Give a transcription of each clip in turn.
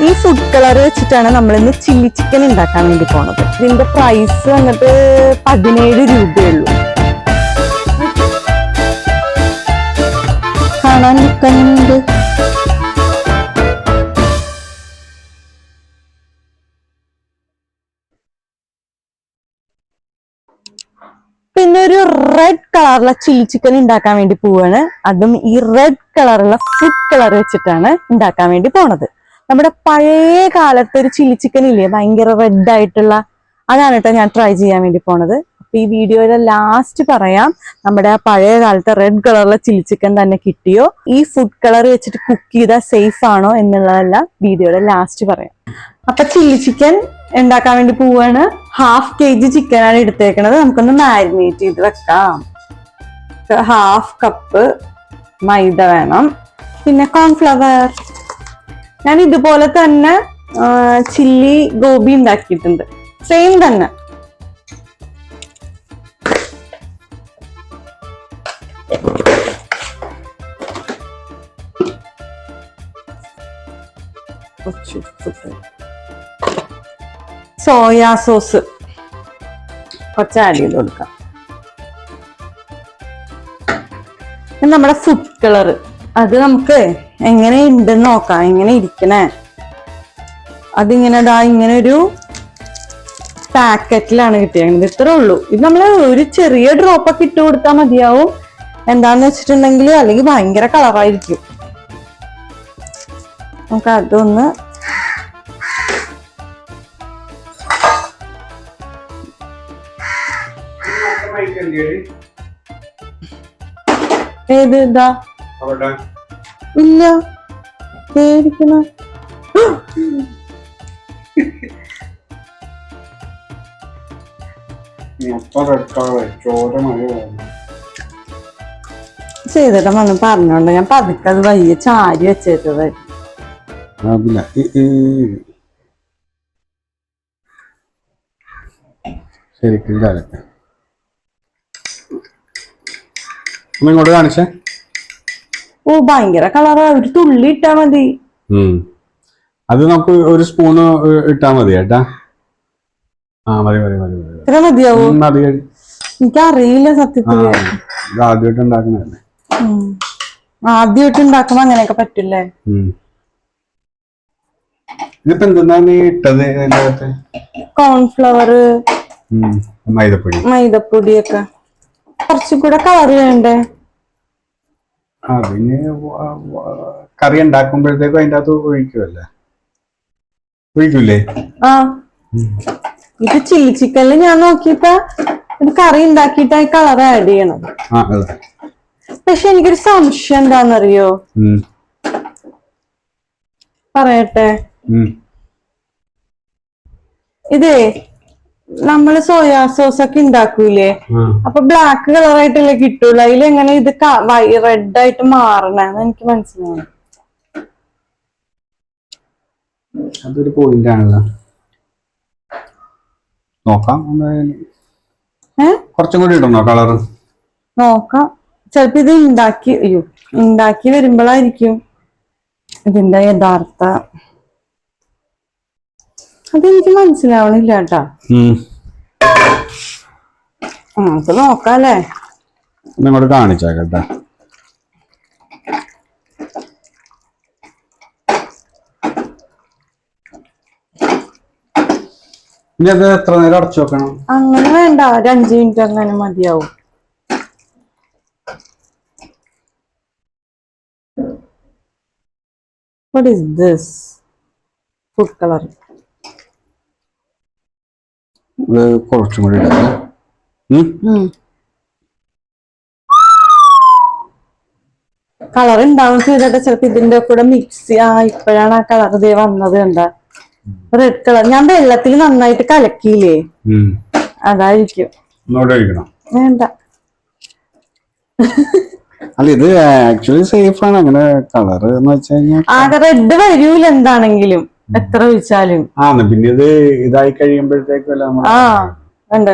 ഈ food colour വെച്ചിട്ടാണ് നമ്മൾ ഇന്ന് ചില്ലി ചിക്കൻ ഉണ്ടാക്കാൻ വേണ്ടി പോണത്. ഇതിന്റെ പ്രൈസ് വന്നിട്ട് 17 രൂപയുള്ളൂ. കാണാൻ ലുക്കുണ്ട്. പിന്നെ ഒരു റെഡ് കളറുള്ള ചില്ലി ചിക്കൻ ഉണ്ടാക്കാൻ വേണ്ടി പോവാണ്. അതും ഈ റെഡ് കളറുള്ള ഫുഡ് കളർ വെച്ചിട്ടാണ് ഉണ്ടാക്കാൻ വേണ്ടി പോണത്. നമ്മുടെ പഴയ കാലത്ത് ഒരു ചില്ലി ചിക്കൻ ഇല്ലേ, ഭയങ്കര റെഡ് ആയിട്ടുള്ള, അതാണ് കേട്ടോ ഞാൻ ട്രൈ ചെയ്യാൻ വേണ്ടി പോണത്. അപ്പൊ ഈ വീഡിയോയിലെ ലാസ്റ്റ് പറയാം നമ്മുടെ ആ പഴയ കാലത്തെ റെഡ് കളറുള്ള ചില്ലി ചിക്കൻ തന്നെ കിട്ടിയോ, ഈ ഫുഡ് കളർ വെച്ചിട്ട് കുക്ക് ചെയ്താൽ സേഫ് ആണോ എന്നുള്ളതെല്ലാം വീഡിയോയുടെ ലാസ്റ്റ് പറയാം. അപ്പൊ ചില്ലി ചിക്കൻ ഉണ്ടാക്കാൻ വേണ്ടി പോവാണ്. 1/2 kg ചിക്കനാണ് എടുത്തേക്കണത്. നമുക്കൊന്ന് മാരിനേറ്റ് ചെയ്ത് വെക്കാം. 1/2 കപ്പ് മൈദ വേണം. പിന്നെ കോൺഫ്ലവർ. ഞാൻ ഇതുപോലെ തന്നെ ചില്ലി ഗോബി ഉണ്ടാക്കിയിട്ടുണ്ട്, സെയിം തന്നെ. സോയാ സോസ് കുറച്ച് ആഡ് ചെയ്ത് കൊടുക്കാം. നമ്മുടെ ഫുഡ് കളർ അത് നമുക്ക് എങ്ങനെ ഉണ്ടെന്ന് നോക്കാം, എങ്ങനെ ഇരിക്കണേ. അതിങ്ങനെ ഇങ്ങനെ ഒരു പാക്കറ്റിലാണ് കിട്ടിയത്. ഇത്രേ ഉള്ളൂ. ഇത് നമ്മള് ഒരു ചെറിയ ഡ്രോപ്പ് ഒക്കെ ഇട്ട് കൊടുത്താൽ മതിയാവും. എന്താന്ന് വെച്ചിട്ടുണ്ടെങ്കിൽ അല്ലെങ്കിൽ ഭയങ്കര കളറായിരിക്കും. നമുക്ക് അതൊന്ന് ഏത് ഇതാ ഇല്ല പേടിക്കണ ചെയ്തിട്ട് വന്ന് പറഞ്ഞോണ്ട് ഞാൻ പതുക്കെ അത് വയ്യ ചാരി വെച്ചേറ്റത്. ഇങ്ങോട്ട് കാണിച്ചേ. ഓ ഭയങ്കര കളറാ. ഒരു തുള്ളി ഇട്ടാ മതി. അത് നമുക്ക് ഒരു സ്പൂണ് ഇട്ടാ മതി ഏട്ടാ. മതി മതി മതി മതി. ഇത്ര മതിയാവും. എനിക്കറിയില്ല സത്യത്തില്. ആദ്യമായിട്ട് ഉണ്ടാക്കുന്നതല്ലേ. ആദ്യമായിട്ട് ഉണ്ടാക്കുമ്പോ അങ്ങനെയൊക്കെ പറ്റില്ലേ. ഇതിപ്പോ എന്തെന്നാ നീ ഇട്ടത്? കോൺഫ്ലവർ, മൈദപ്പൊടി, മൈദപ്പൊടിയൊക്കെ. കുറച്ചും കൂടെ കളർ വേണ്ടേ? അതിന് കറി ഉണ്ടാക്കുമ്പോഴത്തേക്കും അതിൻ്റെ അകത്ത് ഒഴിക്കുമല്ലേ? ഒഴിക്കൂലേ? ആ ഇത് ചില്ലി ചിക്കനിൽ ഞാൻ നോക്കിയപ്പോ ഇത് കറി ഉണ്ടാക്കിയിട്ട് ഈ കളർ ആഡ് ചെയ്യണം. പക്ഷെ എനിക്കൊരു സംശയം എന്താന്നറിയോ, പറയട്ടെ. ഇതേ നമ്മള് സോയാ സോസ് ഒക്കെ ഉണ്ടാക്കൂലേ, അപ്പൊ ബ്ലാക്ക് കളറായിട്ടല്ലേ കിട്ടൂല. അതിലെങ്ങനെ ഇത് റെഡ് ആയിട്ട് മാറണെന്ന് എനിക്ക് മനസ്സിലാവും. അതൊരു പോയിന്റ് ആണല്ലോ. നോക്കാം, കുറച്ചും കൂടി ഇടണോ കളറ്? നോക്കാം. ചിലപ്പോ ഇത് ഉണ്ടാക്കി വരുമ്പോഴായിരിക്കും ഇതിന്റെ യഥാർത്ഥ. അതെനിക്ക് മനസ്സിലാവണില്ല കേട്ടാ. നമുക്ക് നോക്കാല്ലേ. നിങ്ങോട്ട് കാണിച്ചേക്കട്ടാ. ഇനി അത് എത്ര നേരം അടച്ചു വെക്കണം? അങ്ങനെ വേണ്ട, ഒരു 5 മിനിറ്റ് അങ്ങനെ മതിയാവും. What is this? Food color. കുറച്ചും കൂടി കളർ ഉണ്ടാവും ചെയ്തിട്ട് ചിലപ്പോ ഇതിന്റെ കൂടെ മിക്സ്. ഇപ്പോഴാണ് ആ കളർ ഇതേ വന്നത്. കണ്ടാ റെഡ് കളർ. ഞാൻ വെള്ളത്തിൽ നന്നായിട്ട് കലക്കിയില്ലേ, അതായിരിക്കും. വേണ്ട. അല്ല, ഇത് ആക്ച്വലി സേഫ് ആണ്. അങ്ങനെ കളർ എന്ന് വെച്ച് കഴിഞ്ഞാൽ ആകെ റെഡ് വരൂല എന്താണെങ്കിലും, എത്ര ഒഴിച്ചാലും. പിന്നെ ഇത് ഇതായി കഴിയുമ്പോഴത്തേക്കും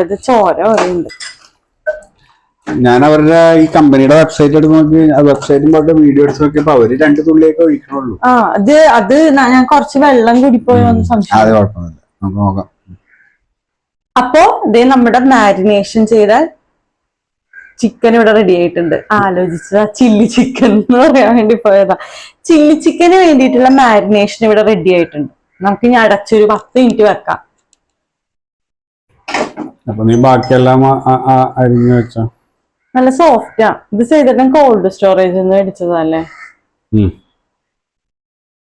ഇത് ചോര പറയുന്നുണ്ട്. ഞാൻ അവരുടെ ഈ കമ്പനിയുടെ വെബ്സൈറ്റ് എടുത്ത് നോക്കി, ആ വെബ്സൈറ്റും പോയിട്ട് വീഡിയോ എടുത്ത് നോക്കിയപ്പോ അവര് 2 തുള്ളിയൊക്കെ ഒഴിക്കണുള്ളൂ. അത് ഞാൻ കുറച്ച് വെള്ളം കുടിപ്പോയെന്ന് സംശയം. അത് കുഴപ്പമൊന്നുമില്ല, നമുക്ക് നോക്കാം. അപ്പോ ഇതേ നമ്മുടെ മാരിനേഷൻ ചെയ്ത ചിക്കൻ ഇവിടെ റെഡി ആയിട്ടുണ്ട്. ആലോചിച്ചതാ ചില്ലി ചിക്കൻ എന്ന് പറയാൻ വേണ്ടി പോയതാ. ചില്ലി ചിക്കന് വേണ്ടിയിട്ടുള്ള മാരിനേഷൻ ഇവിടെ റെഡി ആയിട്ടുണ്ട്. നമുക്ക് ഇനി അടച്ചൊരു 10 മിനിറ്റ് വെക്കാം. അപ്പൊ നീ ബാക്കിയെല്ലാം അരിഞ്ഞു വെച്ചോ. നല്ല സോഫ്റ്റാ. ഇത് ചെയ്തിട്ട് കോൾഡ് സ്റ്റോറേജ് മേടിച്ചതല്ലേ.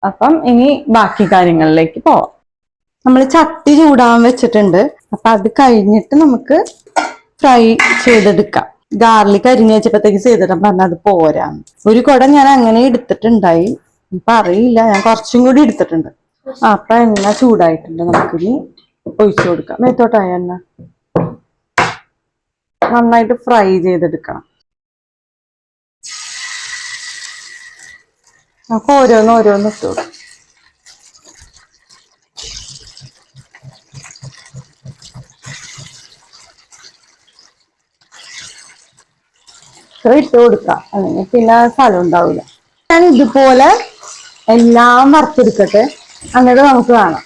അപ്പം ഇനി ബാക്കി കാര്യങ്ങളിലേക്ക് പോവാം. നമ്മൾ ചട്ടി ചൂടാൻ വെച്ചിട്ടുണ്ട്. അപ്പൊ അത് കഴിഞ്ഞിട്ട് നമുക്ക് ഫ്രൈ ചെയ്തെടുക്കാം. ഗാർലിക് അരിഞ്ഞു വെച്ചപ്പോഴത്തേക്ക് ചെയ്തിടാൻ പറഞ്ഞ അത് പോരാന്ന്. ഒരു കുടം ഞാൻ അങ്ങനെ എടുത്തിട്ടുണ്ടായി, ഇപ്പൊ അറിയില്ല, ഞാൻ കുറച്ചും കൂടി എടുത്തിട്ടുണ്ട്. അപ്പൊ എണ്ണ ചൂടായിട്ടുണ്ട്, നമുക്കിനി ഒഴിച്ചു കൊടുക്കാം. മേത്തോട്ടായ എണ്ണ നന്നായിട്ട് ഫ്രൈ ചെയ്തെടുക്കണം. നമുക്ക് ഓരോന്ന് ഇട്ടു കൊടുക്കാം. ഇട്ട് കൊടുക്കാം, അല്ലെങ്കിൽ പിന്നെ സ്ഥലം ഉണ്ടാവില്ല. ഞാൻ ഇതുപോലെ എല്ലാം വറുത്തെടുക്കട്ടെ, എന്നിട്ട് നമുക്ക് കാണാം.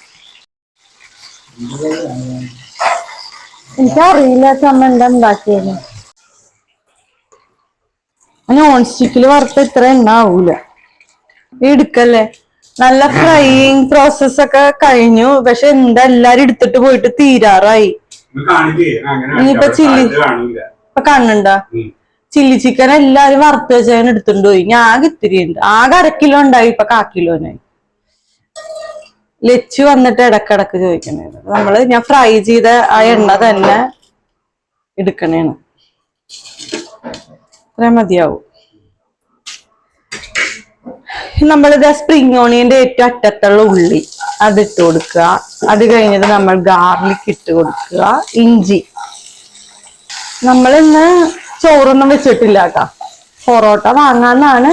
എനിക്കറിയില്ല അമ്മ എന്താ ഉണ്ടാക്കിയത്. നോൺ സ്റ്റിക്കില് വറുത്ത ഇത്ര എണ്ണ ആവൂല. എടുക്കല്ലേ, നല്ല ഫ്രൈയിങ് പ്രോസസ് ഒക്കെ കഴിഞ്ഞു. പക്ഷെ എന്താ എല്ലാരും എടുത്തിട്ട് പോയിട്ട് തീരാറായി. ഇനിയിപ്പൊ ഇപ്പൊ കാണുന്നുണ്ടാ ചില്ലി ചിക്കൻ എല്ലാരും വറുത്ത് വെച്ചാൽ എടുത്തിട്ട് പോയി. ഞാൻ ഇത്തിരി ഉണ്ട്, ആകെ 1/2 കിലോ ഉണ്ടായി, ഇപ്പൊ 1/4 കിലോനായി. ലച്ചു വന്നിട്ട് ഇടക്കിടക്ക് ചോദിക്കണേ. ഞാൻ ഫ്രൈ ചെയ്ത ആ എണ്ണ തന്നെ എടുക്കണേന്ന്. അത്രയും മതിയാവും. നമ്മളിത് സ്പ്രിംഗ് ഓണിയന്റെ ഏറ്റവും അറ്റത്തുള്ള ഉള്ളി അതിട്ട് കൊടുക്കുക. അത് കഴിഞ്ഞിട്ട് നമ്മൾ ഗാർലിക് ഇട്ട് കൊടുക്കുക. ഇഞ്ചി. നമ്മളിന്ന് ചോറൊന്നും വെച്ചിട്ടില്ല കേട്ടോ, പൊറോട്ട വാങ്ങാന്നാണ്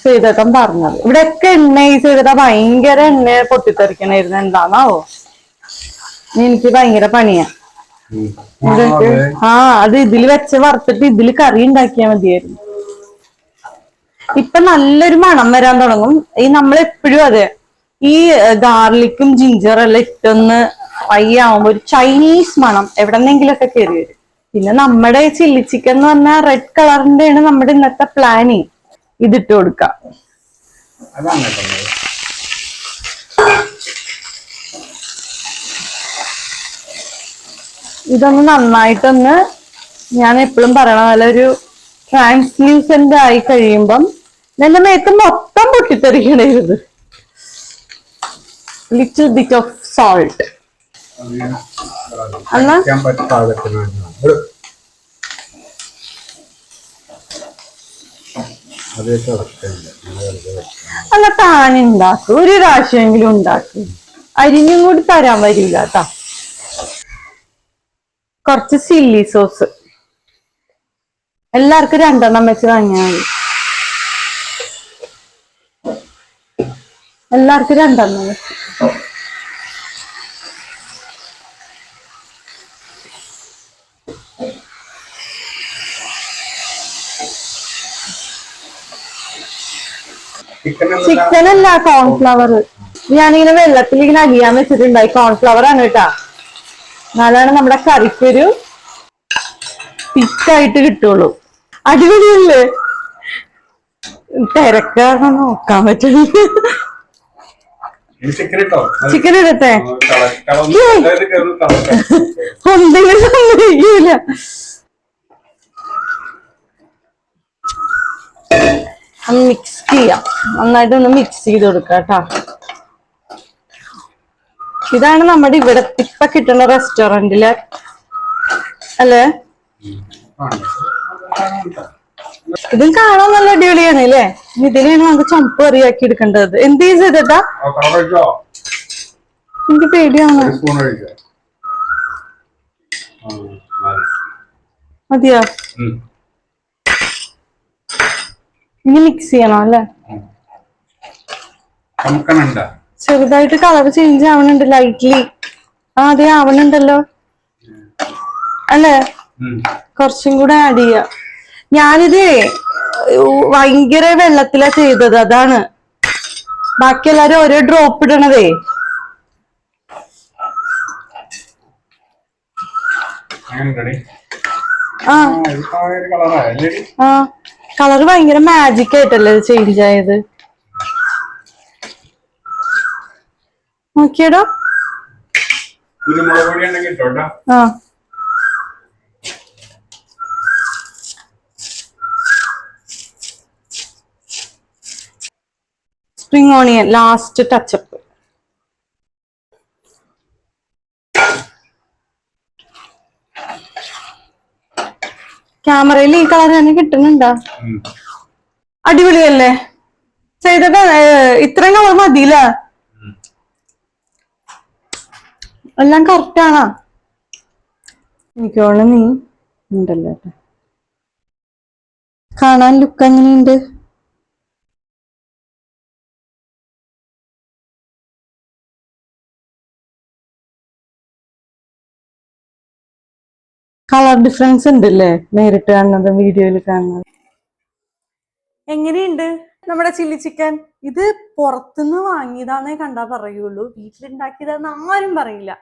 ചെയ്തേട്ടൻ പറഞ്ഞത്. ഇവിടെയൊക്കെ എണ്ണ ചെയ്തിട്ടാ ഭയങ്കര എണ്ണ പൊട്ടിത്തെറിക്കണായിരുന്നു. എന്താണാവോ, എനിക്ക് ഭയങ്കര പണിയാ. അത് ഇതില് വെച്ച് വറുത്തിട്ട് ഇതില് കറി ഉണ്ടാക്കിയാ മതിയായിരുന്നു. ഇപ്പൊ നല്ലൊരു മണം വരാൻ തുടങ്ങും. ഈ നമ്മളെപ്പോഴും അതെ, ഈ ഗാർലിക്കും ജിഞ്ചറും എല്ലാം ഇട്ടൊന്ന് ഫ്രൈ ആവുമ്പോ ഒരു ചൈനീസ് മണം എവിടെന്നെങ്കിലൊക്കെ കയറി വരും. പിന്നെ നമ്മുടെ ചില്ലി ചിക്കൻ എന്ന് പറഞ്ഞാൽ റെഡ് കളറിന്റെയാണ് നമ്മുടെ ഇന്നത്തെ പ്ലാനിങ്. ഇതിട്ട് കൊടുക്കാം. ഇതൊന്ന് നന്നായിട്ടൊന്ന്, ഞാൻ എപ്പോഴും പറയണ പോലെ ഒരു ട്രാൻസ്ലൂസന്റ് ആയി കഴിയുമ്പം എന്റെ മേത്ത് മൊത്തം പൊട്ടിത്തെറിക്കണത്. Little bit of salt. അല്ല താനുണ്ടാക്കും, ഒരു പ്രാവശ്യമെങ്കിലും ഉണ്ടാക്കും. അരിഞ്ഞും കൂടി തരാൻ വരില്ല കേട്ടാ. കുറച്ച് ചില്ലി സോസ് എല്ലാവർക്കും 2 വെച്ച് വാങ്ങിയാൽ മതി. എല്ലാവർക്കും 2 വെച്ച്. ചിക്കൻ അല്ല, കോൺഫ്ലവർ. ഞാനിങ്ങനെ വെള്ളത്തിൽ ഇങ്ങനെ അലിയാൻ വെച്ചിട്ടുണ്ടായി. കോൺഫ്ലവർ ആണ് കേട്ടാ. എന്നാലാണ് നമ്മുടെ കറിക്കൊരു തിക്കായിട്ട് കിട്ടുള്ളൂ. അടിപൊളിയല്ലേ? തിരക്കാണ് നോക്കാൻ പറ്റുന്നത്. ചിക്കൻ ഇടട്ടെ, എന്തെങ്കിലും സംഭവിക്കൂല. മിക്സ് ചെയ്യാം, നന്നായിട്ടൊന്ന് മിക്സ് ചെയ്ത് കൊടുക്കാം കേട്ടാ. ഇതാണ് നമ്മുടെ ഇവിടെ ഇപ്പൊ കിട്ടുന്ന റെസ്റ്റോറന്റില് അല്ലേ. ഇതും കാണാൻ നല്ല അടിപൊളിയാണ് അല്ലേ. ഇതിലാണ് നമുക്ക് ചുമപ്പ് കറിയാക്കി എടുക്കേണ്ടത്. എന്ത് ചെയ്തിട്ടാ, എനിക്ക് പേടിയാണ്. മതിയോ? ഇനി മിക്സ് ചെയ്യണം അല്ലേ. ചെറുതായിട്ട് കളർ ചേഞ്ച് ആവണുണ്ട് ലൈറ്റ്ലി. അതെ ആവണുണ്ടല്ലോ അല്ലേ. കുറച്ചും കൂടെ ആഡ് ചെയ്യാം. ഞാനിത് ഭയങ്കര വെള്ളത്തിലാ ചെയ്തത്, അതാണ് ബാക്കി എല്ലാരും ഓരോ ഡ്രോപ്പ് ഇടണതേ. ആ കളറ് ഭയങ്കര മാജിക് ആയിട്ടല്ലേ ഇത് ചേഞ്ച് ആയത്. നോക്കിയടോ. ആ സ്പ്രിംഗ് ഓണിയൻ ലാസ്റ്റ് ടച്ചപ്പ്. ക്യാമറയിൽ ഈ കളർ തന്നെ കിട്ടുന്നുണ്ടോ? അടിപൊളിയല്ലേ? ചെയ്തിട്ട് ഇത്രയും കളർ മതിയില്ല, എല്ലാം കറക്റ്റ് ആണോ? എനിക്ക് തോന്നുന്നു നീ ഉണ്ടല്ലോ. കാണാൻ ലുക്ക് എങ്ങനെയുണ്ട്? കളർ ഡിഫറൻസ് ഉണ്ടല്ലേ നേരിട്ട് കാണുന്നതും വീഡിയോയിൽ കാണുന്നതും? എങ്ങനെയുണ്ട് നമ്മുടെ ചില്ലി ചിക്കൻ? ഇത് പുറത്തുനിന്ന് വാങ്ങിയതാന്നേ കണ്ടാ പറയുള്ളൂ, വീട്ടിലുണ്ടാക്കിയതാന്ന് ആരും പറയില്ല.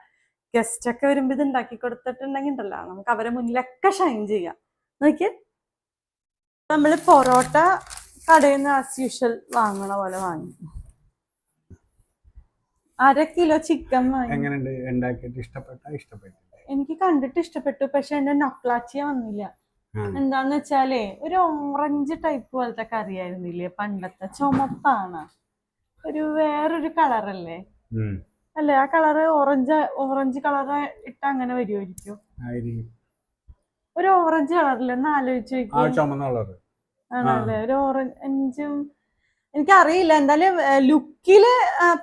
ഗസ്റ്റ് ഒക്കെ വരുമ്പോ ഇത് ഉണ്ടാക്കി കൊടുത്തിട്ടുണ്ടെങ്കിൽ ഉണ്ടല്ലോ, നമുക്ക് അവരെ മുന്നിലൊക്കെ ഷൈൻ ചെയ്യാം. നോക്കിയേ, നമ്മള് പൊറോട്ട കടയിൽ നിന്ന് ആസ് യൂഷ്വൽ വാങ്ങണ പോലെ വാങ്ങി. 1/2 കിലോ ചിക്കൻ വാങ്ങി. എനിക്ക് കണ്ടിട്ട് ഇഷ്ടപ്പെട്ടു, പക്ഷെ എന്റെ നക്ലാച്ചിയ വന്നില്ല. എന്താന്ന് വെച്ചാലേ ഒരു ഓറഞ്ച് ടൈപ്പ് പോലത്തെ കറി ആയിരുന്നില്ലേ പണ്ടത്തെ? ചുമപ്പാണ്, ഒരു വേറൊരു കളറല്ലേ അല്ലേ? ആ കളറ് ഓറഞ്ച് കളർ ഇട്ട അങ്ങനെ വരുമായിരിക്കും. ഒരു ഓറഞ്ച് കളറിൽ ഒന്ന് ആലോചിച്ച് നോക്കി. ആണല്ലേ, ഒരു ഓറഞ്ചും എനിക്കറിയില്ല. എന്തായാലും ലുക്കില്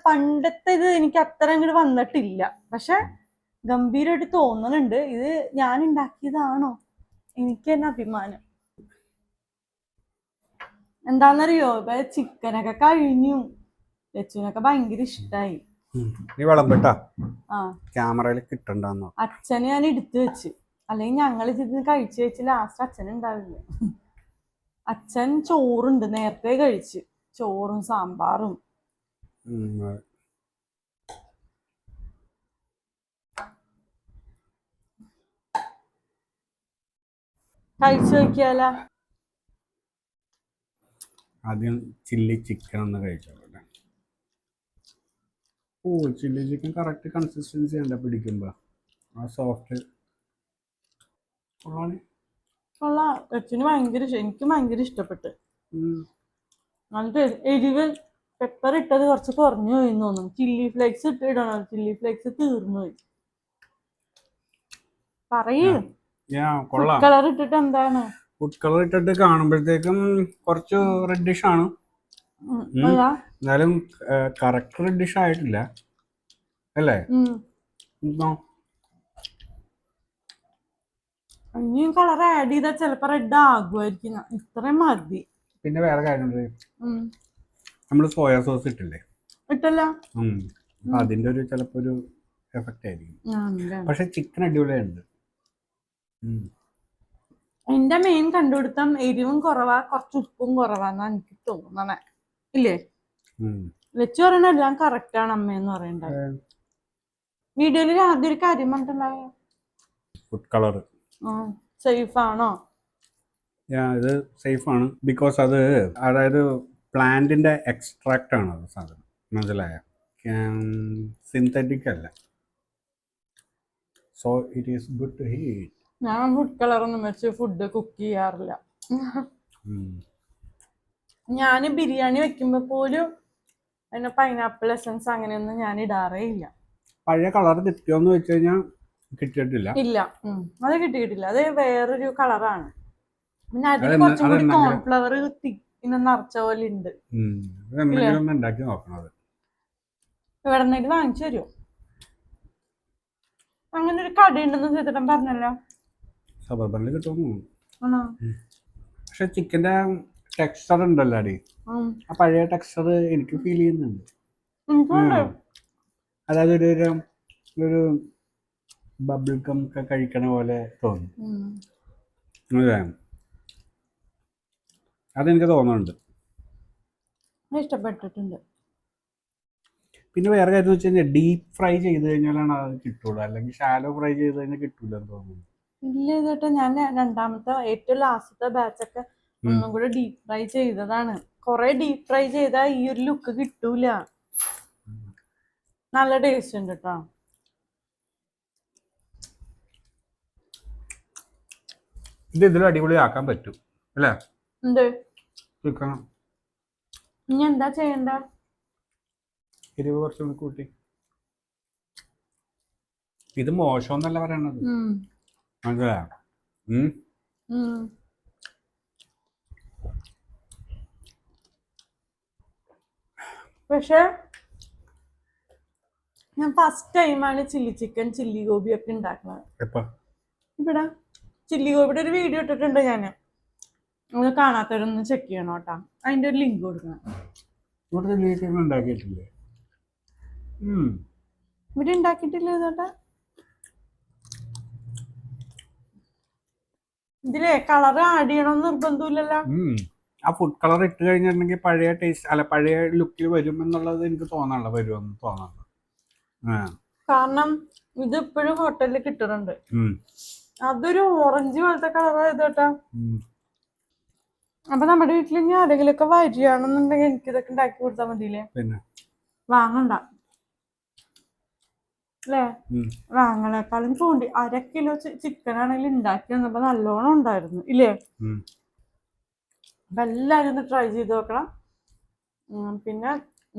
പണ്ടത്തെ ഇത് എനിക്ക് അത്ര അങ്ങോട്ട് വന്നിട്ടില്ല, പക്ഷെ ഗംഭീരമായിട്ട് തോന്നുന്നുണ്ട്. ഇത് ഞാൻ ഉണ്ടാക്കിയതാണോ? എനിക്ക് തന്നെ അഭിമാനം. എന്താന്നറിയോ, ഇപ്പൊ ചിക്കനൊക്കെ കഴിഞ്ഞു, ലച്ചുവിനൊക്കെ ഭയങ്കര ഇഷ്ടായി. ക്യാമറയിൽ കിട്ടണ്ടെന്നോ? അച്ഛന് ഞാൻ എടുത്തു വെച്ച്, അല്ലെങ്കിൽ ഞങ്ങൾ ഇതിന് കഴിച്ചു വെച്ച് ലാസ്റ്റ് അച്ഛൻ ഉണ്ടാവില്ല. അച്ഛൻ ചോറുണ്ട് നേരത്തെ കഴിച്ച്, ചോറും സാമ്പാറും. കഴിച്ചു നോക്കിയാല. ആദ്യം ചില്ലി ചിക്കൻ ഒന്ന് കഴിച്ചോളൂ. ഓ, ചില്ലി ചിക്കൻ കറക്റ്റ് കൺസിസ്റ്റൻസി ഉണ്ട് പിടിക്കുമ്പോ, ആ സോഫ്റ്റ്. കൊള്ളാം, ലച്ചുവിന് ഭയങ്കര എനിക്ക് ഭയങ്കര ഇഷ്ടപ്പെട്ട്. എന്നിട്ട് എരിവ് പെപ്പർ ഇട്ടത് കുറച്ച് കുറഞ്ഞു പോയി തോന്നുന്നു. ചില്ലി ഫ്ലേക്സ് ഇടണം, ചില്ലി ഫ്ലേക്സ് തീർന്നു പോയി. പറയൂ, ഫുഡ് കളർ ഇട്ടിട്ട് എന്താണ്? ഫുഡ് കളർ ഇട്ടിട്ട് കാണുമ്പോഴത്തേക്കും കുറച്ച് റെഡിഷ് ആണ്, എന്നാലും കറക്റ്റ് റെഡിഷ് ആയിട്ടില്ല അല്ലേ? ഇനിയും കളർ ആഡ് ചെയ്താൽ ചിലപ്പോ റെഡ് ആകുമായിരിക്കും. ഇത്രയും മതി. പിന്നെ വേറെ കാര്യമുണ്ട്, നമ്മള് സോയാ സോസ് ഇട്ടില്ലേ? ഇട്ടല്ല, അതിന്റെ ഒരു ചിലപ്പോ ഒരു എഫക്റ്റ് ആയിരിക്കും. പക്ഷെ ചിക്കൻ അടിപൊളിയുണ്ട്. എന്റെ മെയിൻ കണ്ടുപിടുത്തം എരിവും കുറവാ, കുറച്ച് ഉപ്പും കുറവാന്നാ എനിക്ക് തോന്നണേ, ഇല്ലേ? വെച്ച് പറയണ എല്ലാം കറക്റ്റ് ആണ് അമ്മയെന്ന് പറയണ്ടത്. വീഡിയോയിൽ ആദ്യം ഒരു കാര്യം പറഞ്ഞിട്ടുണ്ടായോ? ഫുഡ് കളർ സേഫ് ആണോ? ഇത് സേഫ് ആണ്, ബിക്കോസ് അത് അതായത് പ്ലാന്റിന്റെ എക്സ്ട്രാക്ട് ആണ് അത് സാധനം, മനസ്സിലായ? സിന്തറ്റിക് അല്ല. So it is good to heat. ഞാൻ ഫുഡ് കളറൊന്നും വെച്ച് ഫുഡ് കുക്ക് ചെയ്യാറില്ല. ഞാൻ ബിരിയാണി വെക്കുമ്പോ പോലും അതിന് പൈനാപ്പിൾ എസൻസ് അങ്ങനെയൊന്നും ഞാൻ ഇടാറേ ഇല്ല. പഴയ കളർ കിട്ടിയോന്ന് വെച്ച് കഴിഞ്ഞാൽ കിട്ടിയിട്ടില്ല. ഇല്ല, അത് കിട്ടിയിട്ടില്ല. അത് വേറൊരു കളറാണ്. പിന്നെ അതിൽ കുറച്ചും കൂടി കോൺഫ്ലവർ ഇങ്ങനെ നിറച്ച പോലെ ഉണ്ട്. ഇവിടെ നിന്നിട്ട് വാങ്ങിച്ചു തരുമോ? അങ്ങനെ ഒരു കടയുണ്ടെന്ന് ചേട്ടൻ പറഞ്ഞല്ലോ. സബർബനിൽ കിട്ടുമോ? പക്ഷെ ചിക്കന്റെ ടെക്സ്ചർ ഉണ്ടല്ലോ അടി, ആ പഴയ ടെക്സ്ചർ എനിക്ക് ഫീൽ ചെയ്യുന്നുണ്ട്. അതായത് ഒരു ബബിൾ ഗം ഒക്കെ കഴിക്കണ പോലെ തോന്നും. അതെ, അതെനിക്ക് തോന്നുന്നുണ്ട്. ഇഷ്ടപ്പെട്ടിട്ടുണ്ട്. പിന്നെ വേറെ കാര്യം വെച്ച് കഴിഞ്ഞാൽ ഡീപ്പ് ഫ്രൈ ചെയ്ത് കഴിഞ്ഞാലാണ് അത് കിട്ടുള്ളൂ, അല്ലെങ്കിൽ ഷാലോ ഫ്രൈ ചെയ്ത് കഴിഞ്ഞാൽ കിട്ടൂല എന്ന് തോന്നുന്നു. ഇല്ല ചേട്ടാ, ഞാൻ രണ്ടാമത്തെ ഏറ്റവും ലാസ്റ്റത്തെ ബാച്ചൊക്കെ ഒന്നും കൂടെ ഡീപ്പ് ഫ്രൈ ചെയ്തതാണ്. കൊറേ ഡീപ്പ് ഫ്രൈ ചെയ്താൽ ഈ ഒരു ലുക്ക് കിട്ടൂല. നല്ല ടേസ്റ്റ് ഉണ്ട് കേട്ടോ. ഇത് ഇതിലും അടിപൊളിയാക്കാൻ പറ്റും അല്ലേ? എന്ത് ചിക്കൻ ഇനി എന്താ ചെയ്യണ്ട? എരിവ് കുറച്ചുകൂടി കൂട്ടി. ഇത് മോശമെന്നല്ല പറയണത്, മനസ്സിലായോ? പക്ഷെ ഞാൻ ഫസ്റ്റ് ടൈമാണ് ചില്ലി ചിക്കൻ ചില്ലി ഗോബി ഒക്കെ ഉണ്ടാക്കുന്നത്. ഇവിടെ ചില്ലി ഗോപിയുടെ ഒരു വീഡിയോ ഇട്ടിട്ടുണ്ട് ഞാൻ. നിങ്ങൾ കാണാത്തവരൊന്ന് ചെക്ക് ചെയ്യണം കേട്ടാ. അതിന്റെ ഒരു ലിങ്ക് കൊടുക്കണം. ഉണ്ടാക്കിയിട്ടില്ലേ? ഇവിടെ ഉണ്ടാക്കിയിട്ടില്ല ചേട്ടാ. ഇതിലെ കളർ ആഡ് ചെയ്യണമെന്ന് നിർബന്ധമില്ലല്ലോ. ആ ഫുഡ് കളർ ഇട്ട് കഴിഞ്ഞിട്ടുണ്ടെങ്കിൽ പഴയ ടേസ്റ്റ് അല്ല പഴയ ലുക്കിൽ വരും എന്നുള്ളത് എനിക്ക് തോന്നാനുള്ള വരുമെന്ന് തോന്നാനുള്ള. കാരണം ഇത് ഇപ്പോഴും ഹോട്ടലിൽ കിട്ടുന്നുണ്ട്. അതൊരു ഓറഞ്ച് പോലത്തെ കളർ ആയത് കേട്ടാ. അപ്പൊ നമ്മുടെ വീട്ടിൽ ഇനി ആരെങ്കിലും ഒക്കെ വരികയാണെന്നുണ്ടെങ്കിൽ എനിക്ക് ഇതൊക്കെ ഉണ്ടാക്കി കൊടുത്താൽ മതിയില്ലേ? പിന്നെ വാങ്ങണ്ട അല്ലേ? വാങ്ങളെക്കാളും കൂടി 1/2 കിലോ ചിക്കൻ ആണെങ്കിൽ ഉണ്ടാക്കി വന്നപ്പോ നല്ലോണം ഉണ്ടായിരുന്നു ഇല്ലേ? അപ്പൊ എല്ലാരും ഒന്ന് ട്രൈ ചെയ്ത് നോക്കണം. പിന്നെ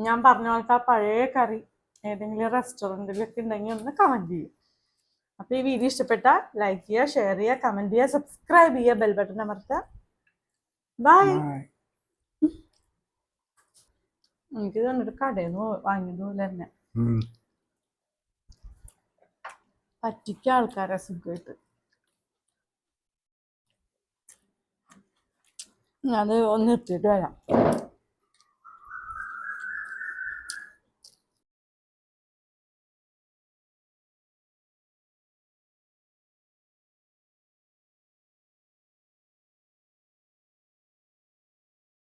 ഞാൻ പറഞ്ഞ പോലത്തെ ആ പഴയ കറി ഏതെങ്കിലും റെസ്റ്റോറൻറ്റിലൊക്കെ ഉണ്ടെങ്കിൽ ഒന്ന് കമന്റ് ചെയ്യും. അപ്പൊ ഈ വീഡിയോ ഇഷ്ടപ്പെട്ടാൽ ലൈക്ക് ചെയ്യുക, ഷെയർ ചെയ്യുക, കമന്റ് ചെയ്യുക, സബ്സ്ക്രൈബ് ചെയ്യുക, ബെൽ ബട്ടൺ അമർത്തുക. ബൈ. എനിക്ക് കണ്ടിട്ട് കടയിൽ നിന്ന് വാങ്ങിയത് പോലെ തന്നെ പറ്റിക്ക ആൾക്കാരെ സുഖമായിട്ട്. അത് ഒന്ന് നിർത്തിയിട്ട് വരാം.